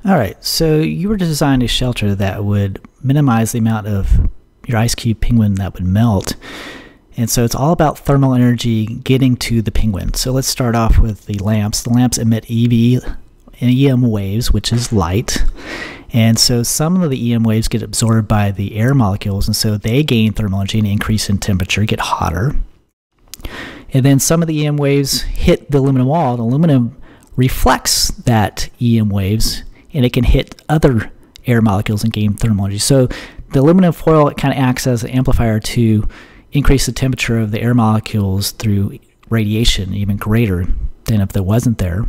All right, so you were to design a shelter that would minimize the amount of your ice cube penguin that would melt. And so it's all about thermal energy getting to the penguin. So let's start off with the lamps. The lamps emit EV and EM waves, which is light. And so some of the EM waves get absorbed by the air molecules, and so they gain thermal energy and increase in temperature, get hotter. And then some of the EM waves hit the aluminum wall. The aluminum reflects that EM waves, and it can hit other air molecules and gain thermal energy. So the aluminum foil, it kind of acts as an amplifier to increase the temperature of the air molecules through radiation, even greater than if there wasn't there.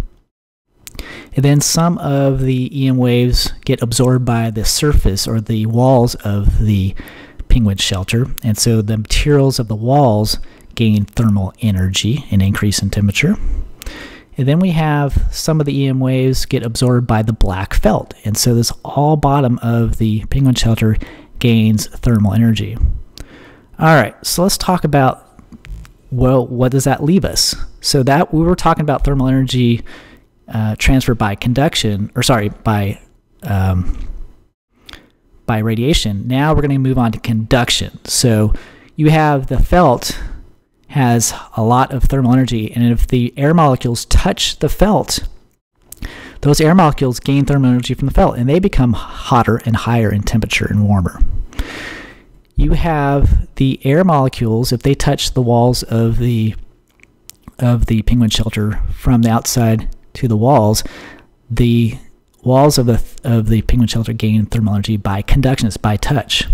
And then some of the EM waves get absorbed by the surface or the walls of the penguin shelter. And so the materials of the walls gain thermal energy and increase in temperature. And then we have some of the EM waves get absorbed by the black felt. And so this all bottom of the penguin shelter gains thermal energy. All right, so let's talk about, well, what does that leave us? So that we were talking about thermal energy transfer by conduction, or sorry, by radiation. Now we're going to move on to conduction. So you have the felt has a lot of thermal energy, and if the air molecules touch the felt, those air molecules gain thermal energy from the felt, and they become hotter and higher in temperature and warmer. You have the air molecules, if they touch the walls of the penguin shelter from the outside to the walls of the penguin shelter gain thermal energy by conduction, it's by touch.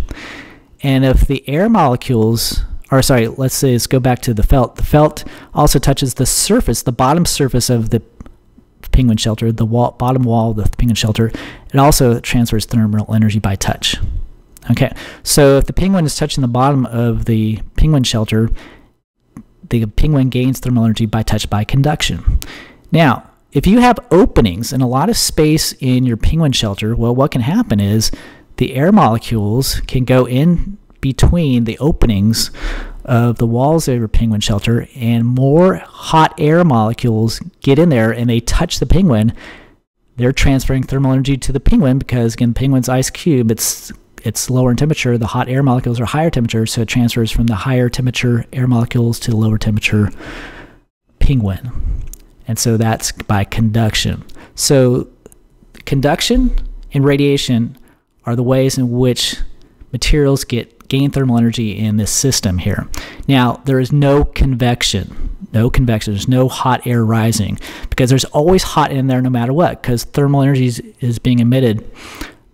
And if the air molecules, or sorry, let's go back to the felt. The felt also touches the surface, the bottom surface of the penguin shelter, the bottom wall of the penguin shelter. It also transfers thermal energy by touch. Okay, so if the penguin is touching the bottom of the penguin shelter, the penguin gains thermal energy by touch by conduction. Now, if you have openings and a lot of space in your penguin shelter, well, what can happen is the air molecules can go in between the openings of the walls of your penguin shelter, and more hot air molecules get in there and they touch the penguin. They're transferring thermal energy to the penguin because, again, the penguin's ice cube, it's lower in temperature. The hot air molecules are higher temperature, so it transfers from the higher temperature air molecules to the lower temperature penguin. And so that's by conduction. So conduction and radiation are the ways in which materials gain thermal energy in this system here. Now, there is no convection. No convection. There's no hot air rising because there's always hot in there no matter what, because thermal energy is being emitted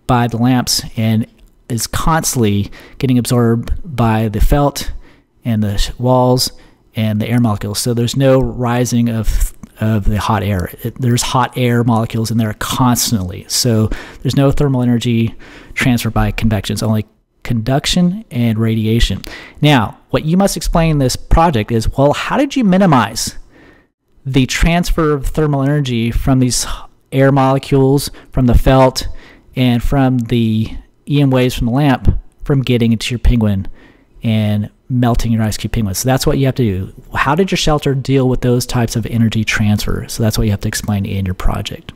by the lamps and is constantly getting absorbed by the felt and the walls and the air molecules. So there's no rising of the hot air. There's hot air molecules in there constantly. So there's no thermal energy transfer by convection. It's only conduction and radiation. Now, what you must explain in this project is, well, how did you minimize the transfer of thermal energy from these air molecules, from the felt, and from the EM waves from the lamp from getting into your penguin and melting your ice cube penguin? So that's what you have to do. How did your shelter deal with those types of energy transfer? So that's what you have to explain in your project.